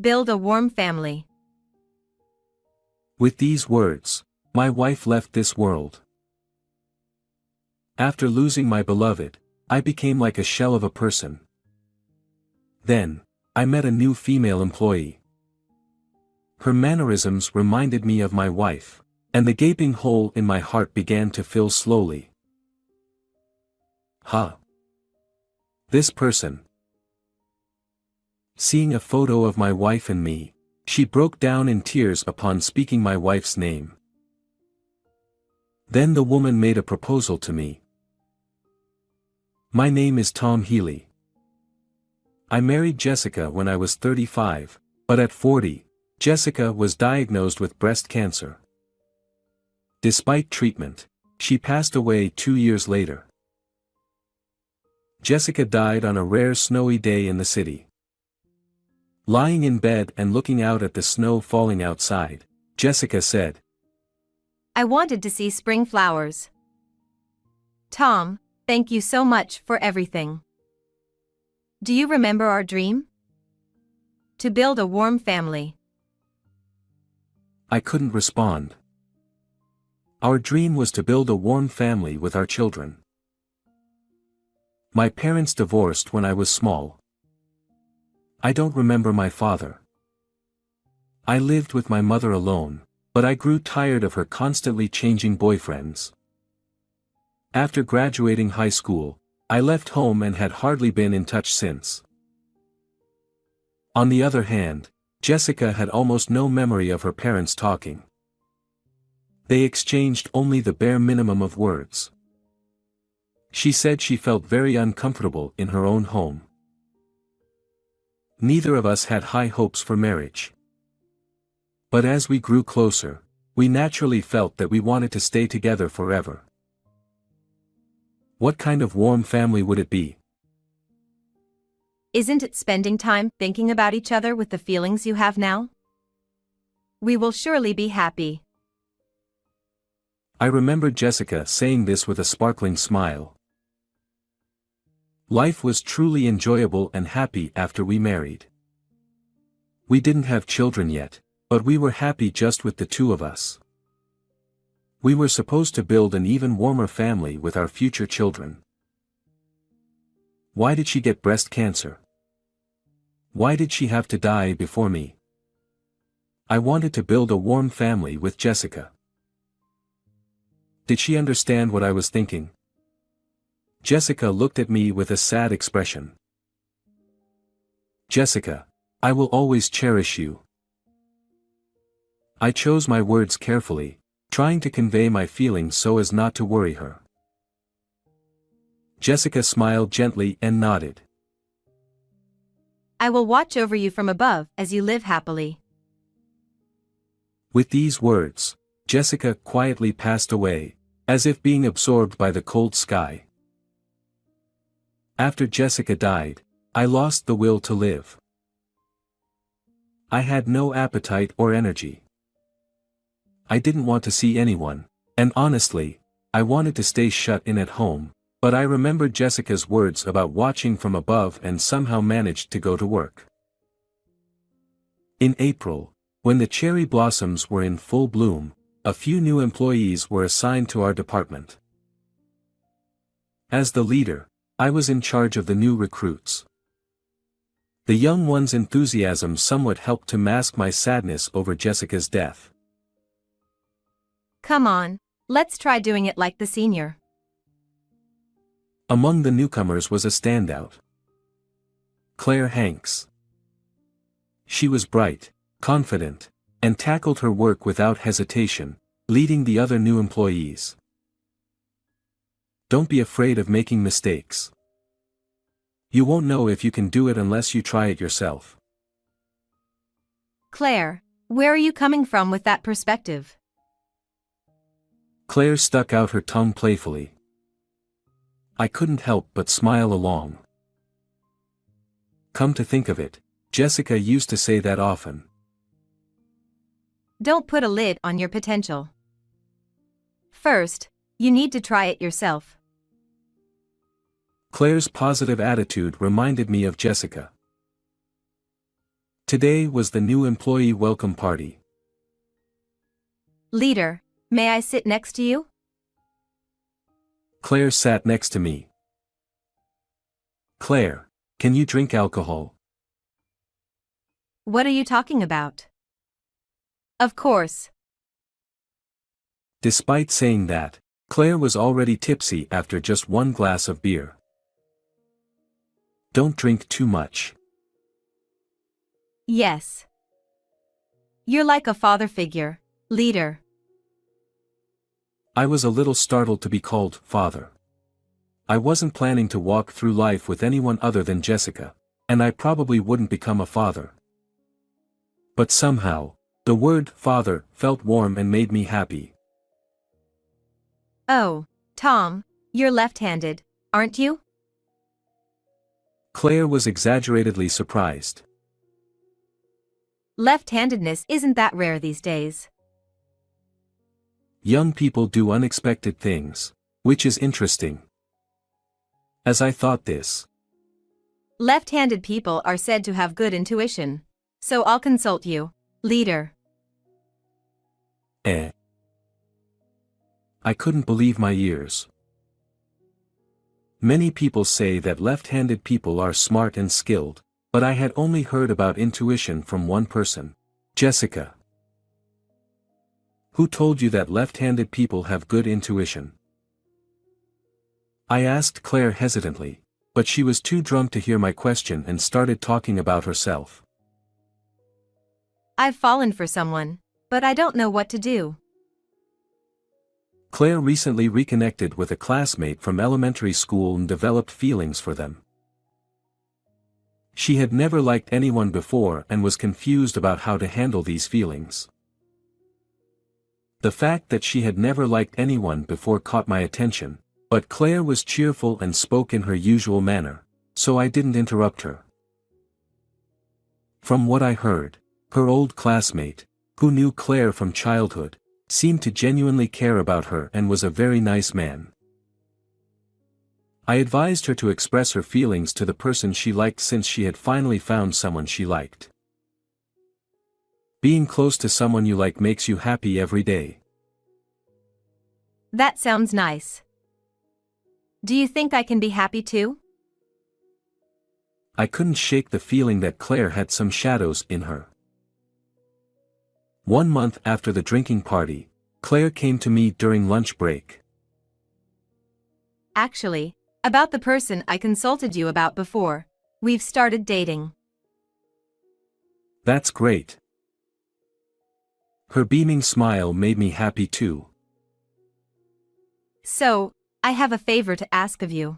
Build a warm family. With these words, my wife left this world. After losing my beloved, I became like a shell of a person. Then, I met a new female employee. Her mannerisms reminded me of my wife, and the gaping hole in my heart began to fill slowly. This person. Seeing a photo of my wife and me, she broke down in tears upon speaking my wife's name. Then the woman made a proposal to me. My name is Tom Healy. I married Jessica when I was 35, but at 40, Jessica was diagnosed with breast cancer. Despite treatment, she passed away 2 years later. Jessica died on a rare snowy day in the city. Lying in bed and looking out at the snow falling outside, Jessica said, "I wanted to see spring flowers. Tom, thank you so much for everything. Do you remember our dream? To build a warm family." I couldn't respond. Our dream was to build a warm family with our children. My parents divorced when I was small. I don't remember my father. I lived with my mother alone, but I grew tired of her constantly changing boyfriends. After graduating high school, I left home and had hardly been in touch since. On the other hand, Jessica had almost no memory of her parents talking. They exchanged only the bare minimum of words. She said she felt very uncomfortable in her own home. Neither of us had high hopes for marriage. But as we grew closer, we naturally felt that we wanted to stay together forever. What kind of warm family would it be? Isn't it spending time thinking about each other with the feelings you have now? We will surely be happy. I remember Jessica saying this with a sparkling smile. Life was truly enjoyable and happy after we married. We didn't have children yet, but we were happy just with the two of us. We were supposed to build an even warmer family with our future children. Why did she get breast cancer? Why did she have to die before me? I wanted to build a warm family with Jessica. Did she understand what I was thinking? Jessica looked at me with a sad expression. Jessica, I will always cherish you. I chose my words carefully, trying to convey my feelings so as not to worry her. Jessica smiled gently and nodded. I will watch over you from above as you live happily. With these words, Jessica quietly passed away, as if being absorbed by the cold sky. After Jessica died, I lost the will to live. I had no appetite or energy. I didn't want to see anyone, and honestly, I wanted to stay shut in at home, but I remembered Jessica's words about watching from above and somehow managed to go to work. In April, when the cherry blossoms were in full bloom, a few new employees were assigned to our department. As the leader, I was in charge of the new recruits. The young one's enthusiasm somewhat helped to mask my sadness over Jessica's death. Come on, let's try doing it like the senior. Among the newcomers was a standout. Claire Hanks. She was bright, confident, and tackled her work without hesitation, leading the other new employees. Don't be afraid of making mistakes. You won't know if you can do it unless you try it yourself. Claire, where are you coming from with that perspective? Claire stuck out her tongue playfully. I couldn't help but smile along. Come to think of it, Jessica used to say that often. Don't put a lid on your potential. First, you need to try it yourself. Claire's positive attitude reminded me of Jessica. Today was the new employee welcome party. Leader, may I sit next to you? Claire sat next to me. Claire, can you drink alcohol? What are you talking about? Of course. Despite saying that, Claire was already tipsy after just one glass of beer. Don't drink too much. Yes. You're like a father figure, leader. I was a little startled to be called father. I wasn't planning to walk through life with anyone other than Jessica, and I probably wouldn't become a father. But somehow, the word father felt warm and made me happy. Oh, Tom, you're left-handed, aren't you? Claire was exaggeratedly surprised. Left-handedness isn't that rare these days. Young people do unexpected things, which is interesting. As I thought this, Left-handed people are said to have good intuition. So I'll consult you, leader. I couldn't believe my ears. Many people say that left-handed people are smart and skilled, but I had only heard about intuition from one person, Jessica. Who told you that left-handed people have good intuition? I asked Claire hesitantly, but she was too drunk to hear my question and started talking about herself. I've fallen for someone, but I don't know what to do. Claire recently reconnected with a classmate from elementary school and developed feelings for them. She had never liked anyone before and was confused about how to handle these feelings. The fact that she had never liked anyone before caught my attention, but Claire was cheerful and spoke in her usual manner, so I didn't interrupt her. From what I heard, her old classmate, who knew Claire from childhood, seemed to genuinely care about her and was a very nice man. I advised her to express her feelings to the person she liked since she had finally found someone she liked. Being close to someone you like makes you happy every day. That sounds nice. Do you think I can be happy too? I couldn't shake the feeling that Claire had some shadows in her. 1 month after the drinking party, Claire came to me during lunch break. Actually, about the person I consulted you about before, we've started dating. That's great. Her beaming smile made me happy too. So, I have a favor to ask of you.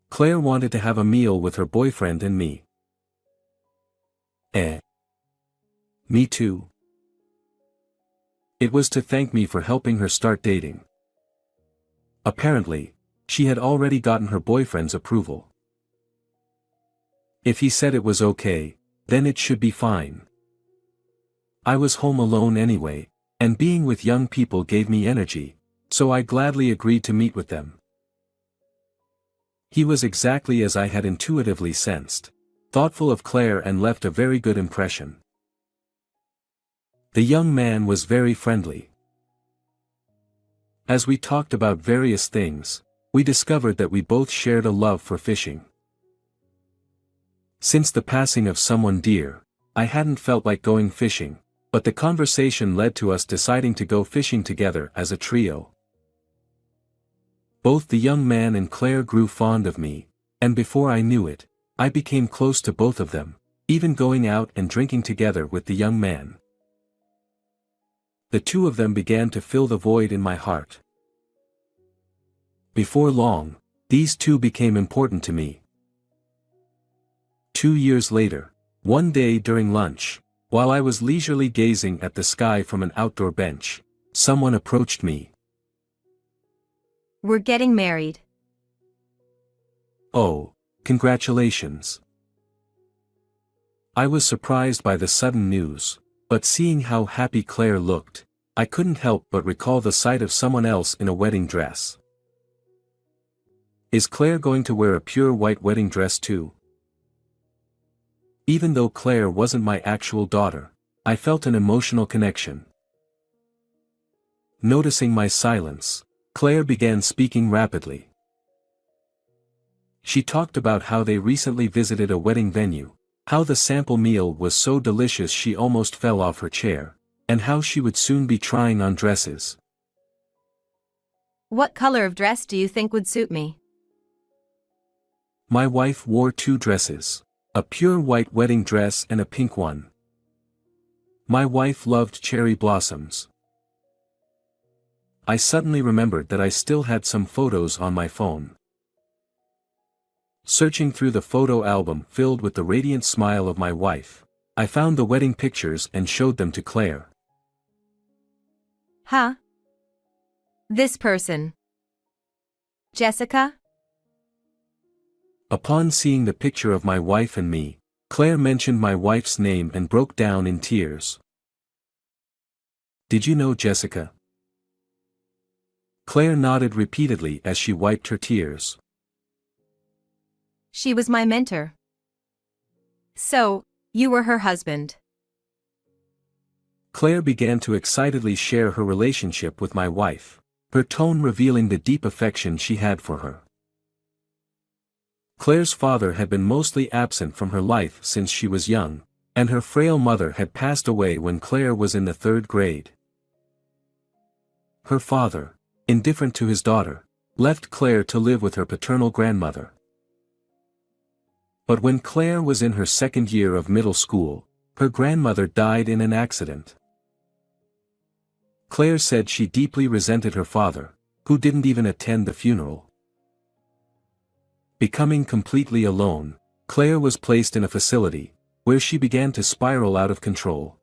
Claire wanted to have a meal with her boyfriend and me. Me too. It was to thank me for helping her start dating. Apparently, she had already gotten her boyfriend's approval. If he said it was okay, then it should be fine. I was home alone anyway, and being with young people gave me energy, so I gladly agreed to meet with them. He was exactly as I had intuitively sensed, thoughtful of Claire and left a very good impression. The young man was very friendly. As we talked about various things, we discovered that we both shared a love for fishing. Since the passing of someone dear, I hadn't felt like going fishing, but the conversation led to us deciding to go fishing together as a trio. Both the young man and Claire grew fond of me, and before I knew it, I became close to both of them, even going out and drinking together with the young man. The two of them began to fill the void in my heart. Before long, these two became important to me. 2 years later, one day during lunch, while I was leisurely gazing at the sky from an outdoor bench, someone approached me. We're getting married. Oh, congratulations. I was surprised by the sudden news, but seeing how happy Claire looked, I couldn't help but recall the sight of someone else in a wedding dress. Is Claire going to wear a pure white wedding dress too? Even though Claire wasn't my actual daughter, I felt an emotional connection. Noticing my silence, Claire began speaking rapidly. She talked about how they recently visited a wedding venue, how the sample meal was so delicious she almost fell off her chair, and how she would soon be trying on dresses. What color of dress do you think would suit me? My wife wore 2 dresses, a pure white wedding dress and a pink one. My wife loved cherry blossoms. I suddenly remembered that I still had some photos on my phone. Searching through the photo album filled with the radiant smile of my wife, I found the wedding pictures and showed them to Claire. Huh? This person. Jessica? Upon seeing the picture of my wife and me, Claire mentioned my wife's name and broke down in tears. Did you know Jessica? Claire nodded repeatedly as she wiped her tears. She was my mentor. So, you were her husband. Claire began to excitedly share her relationship with my wife, her tone revealing the deep affection she had for her. Claire's father had been mostly absent from her life since she was young, and her frail mother had passed away when Claire was in the 3rd grade. Her father, indifferent to his daughter, left Claire to live with her paternal grandmother. But when Claire was in her 2nd year of middle school, her grandmother died in an accident. Claire said she deeply resented her father, who didn't even attend the funeral. Becoming completely alone, Claire was placed in a facility, where she began to spiral out of control.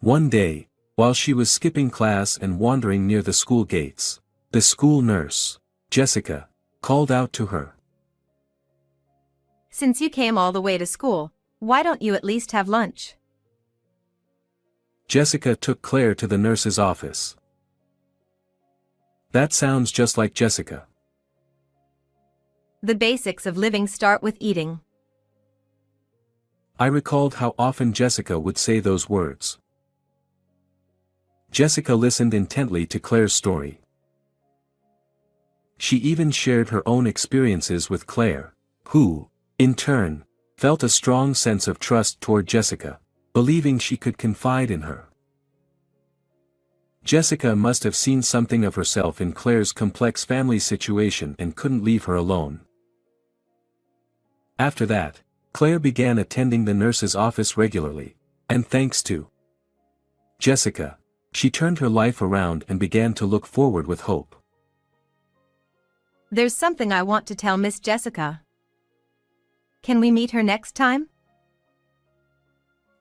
One day, while she was skipping class and wandering near the school gates, the school nurse, Jessica, called out to her. Since you came all the way to school, why don't you at least have lunch? Jessica took Claire to the nurse's office. That sounds just like Jessica. The basics of living start with eating. I recalled how often Jessica would say those words. Jessica listened intently to Claire's story. She even shared her own experiences with Claire, who, in turn, felt a strong sense of trust toward Jessica, believing she could confide in her. Jessica must have seen something of herself in Claire's complex family situation and couldn't leave her alone. After that, Claire began attending the nurse's office regularly, and thanks to Jessica, she turned her life around and began to look forward with hope. There's something I want to tell Miss Jessica. Can we meet her next time?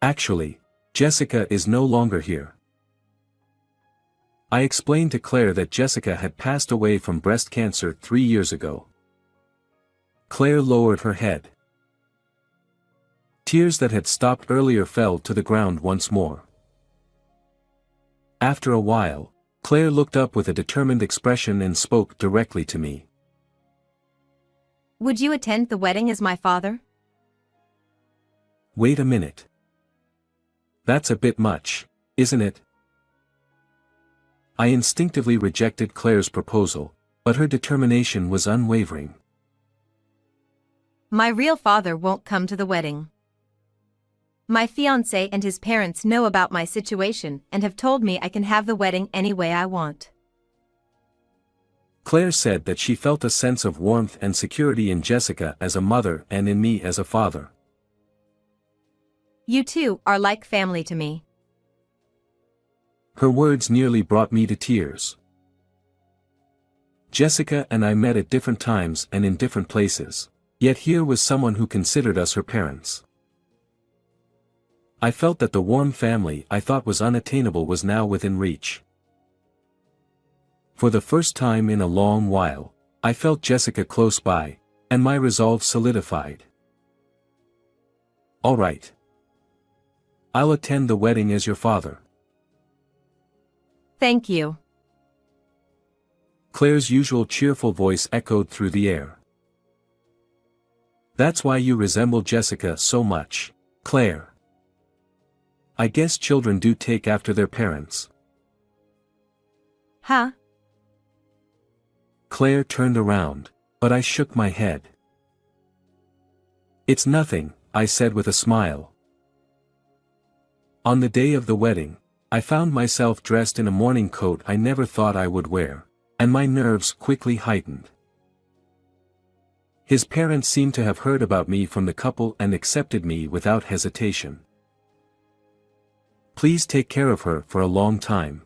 Actually, Jessica is no longer here. I explained to Claire that Jessica had passed away from breast cancer 3 years ago. Claire lowered her head. Tears that had stopped earlier fell to the ground once more. After a while, Claire looked up with a determined expression and spoke directly to me. Would you attend the wedding as my father? Wait a minute. That's a bit much, isn't it? I instinctively rejected Claire's proposal, but her determination was unwavering. My real father won't come to the wedding. My fiancé and his parents know about my situation and have told me I can have the wedding any way I want. Claire said that she felt a sense of warmth and security in Jessica as a mother and in me as a father. You two are like family to me. Her words nearly brought me to tears. Jessica and I met at different times and in different places, yet here was someone who considered us her parents. I felt that the warm family I thought was unattainable was now within reach. For the first time in a long while, I felt Jessica close by, and my resolve solidified. All right. I'll attend the wedding as your father. Thank you. Claire's usual cheerful voice echoed through the air. That's why you resemble Jessica so much, Claire. I guess children do take after their parents. Huh? Claire turned around, but I shook my head. It's nothing, I said with a smile. On the day of the wedding, I found myself dressed in a morning coat I never thought I would wear, and my nerves quickly heightened. His parents seemed to have heard about me from the couple and accepted me without hesitation. Please take care of her for a long time.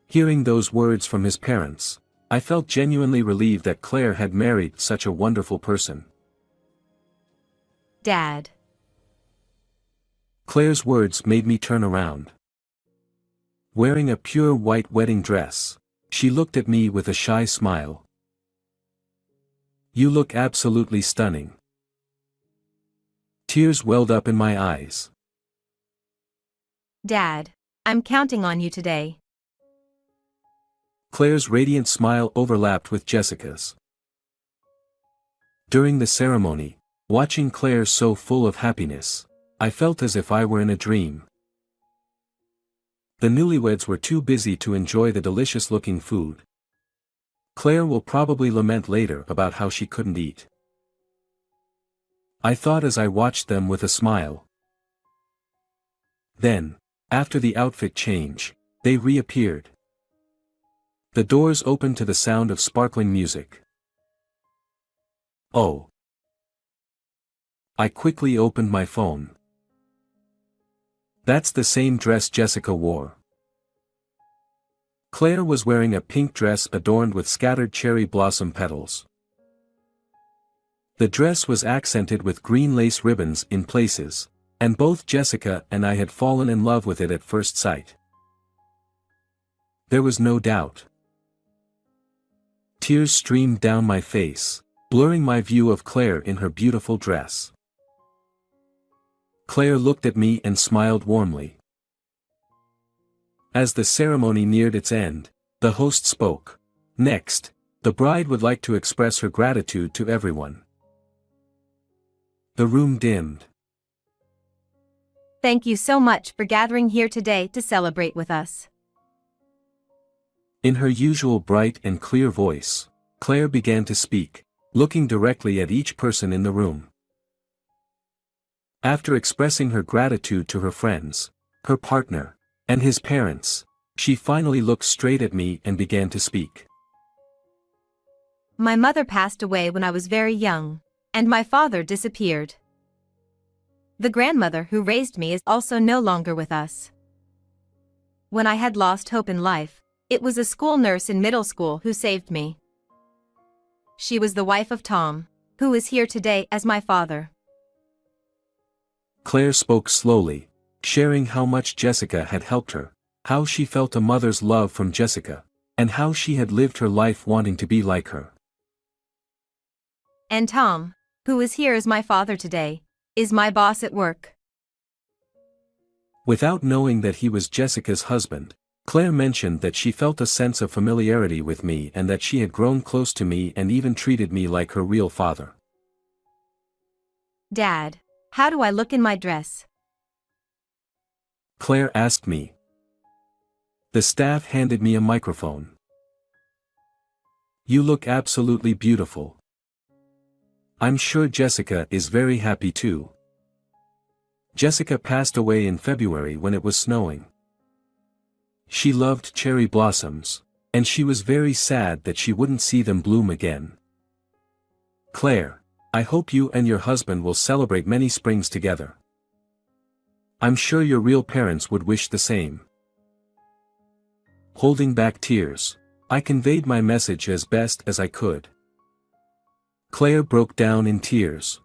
Hearing those words from his parents, I felt genuinely relieved that Claire had married such a wonderful person. Dad. Claire's words made me turn around. Wearing a pure white wedding dress, she looked at me with a shy smile. You look absolutely stunning. Tears welled up in my eyes. Dad, I'm counting on you today. Claire's radiant smile overlapped with Jessica's. During the ceremony, watching Claire so full of happiness, I felt as if I were in a dream. The newlyweds were too busy to enjoy the delicious-looking food. Claire will probably lament later about how she couldn't eat. I thought as I watched them with a smile. Then, after the outfit change, they reappeared. The doors opened to the sound of sparkling music. Oh. I quickly opened my phone. That's the same dress Jessica wore. Claire was wearing a pink dress adorned with scattered cherry blossom petals. The dress was accented with green lace ribbons in places, and both Jessica and I had fallen in love with it at first sight. There was no doubt. Tears streamed down my face, blurring my view of Claire in her beautiful dress. Claire looked at me and smiled warmly. As the ceremony neared its end, the host spoke. Next, the bride would like to express her gratitude to everyone. The room dimmed. Thank you so much for gathering here today to celebrate with us. In her usual bright and clear voice, Claire began to speak, looking directly at each person in the room. After expressing her gratitude to her friends, her partner, and his parents, she finally looked straight at me and began to speak. My mother passed away when I was very young, and my father disappeared. The grandmother who raised me is also no longer with us. When I had lost hope in life, it was a school nurse in middle school who saved me. She was the wife of Tom, who is here today as my father. Claire spoke slowly, sharing how much Jessica had helped her, how she felt a mother's love from Jessica, and how she had lived her life wanting to be like her. And Tom, who is here as my father today, is my boss at work. Without knowing that he was Jessica's husband, Claire mentioned that she felt a sense of familiarity with me and that she had grown close to me and even treated me like her real father. Dad, how do I look in my dress? Claire asked me. The staff handed me a microphone. You look absolutely beautiful. I'm sure Jessica is very happy too. Jessica passed away in February when it was snowing. She loved cherry blossoms, and she was very sad that she wouldn't see them bloom again. Claire, I hope you and your husband will celebrate many springs together. I'm sure your real parents would wish the same. Holding back tears, I conveyed my message as best as I could. Claire broke down in tears.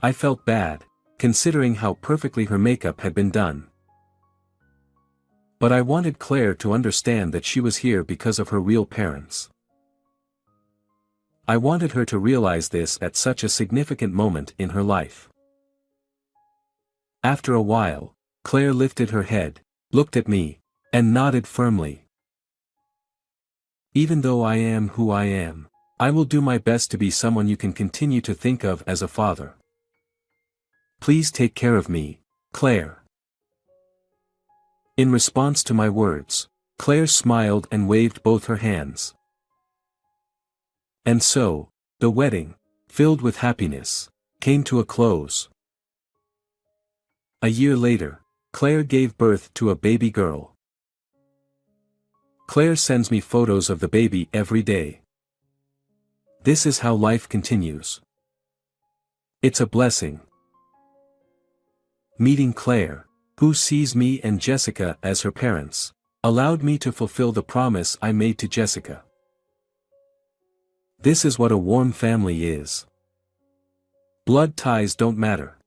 I felt bad, considering how perfectly her makeup had been done. But I wanted Claire to understand that she was here because of her real parents. I wanted her to realize this at such a significant moment in her life. After a while, Claire lifted her head, looked at me, and nodded firmly. Even though I am who I am, I will do my best to be someone you can continue to think of as a father. Please take care of me, Claire." In response to my words, Claire smiled and waved both her hands. And so, the wedding, filled with happiness, came to a close. A year later, Claire gave birth to a baby girl. Claire sends me photos of the baby every day. This is how life continues. It's a blessing. Meeting Claire, who sees me and Jessica as her parents, allowed me to fulfill the promise I made to Jessica. This is what a warm family is. Blood ties don't matter.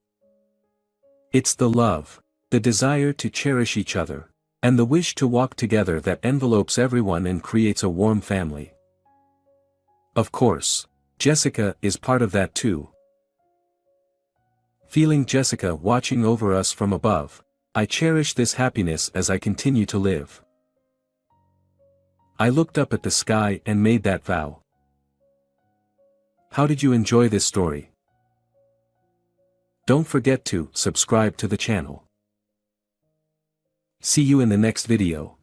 It's the love, the desire to cherish each other, and the wish to walk together that envelopes everyone and creates a warm family. Of course, Jessica is part of that too. Feeling Jessica watching over us from above, I cherish this happiness as I continue to live. I looked up at the sky and made that vow. How did you enjoy this story? Don't forget to subscribe to the channel. See you in the next video.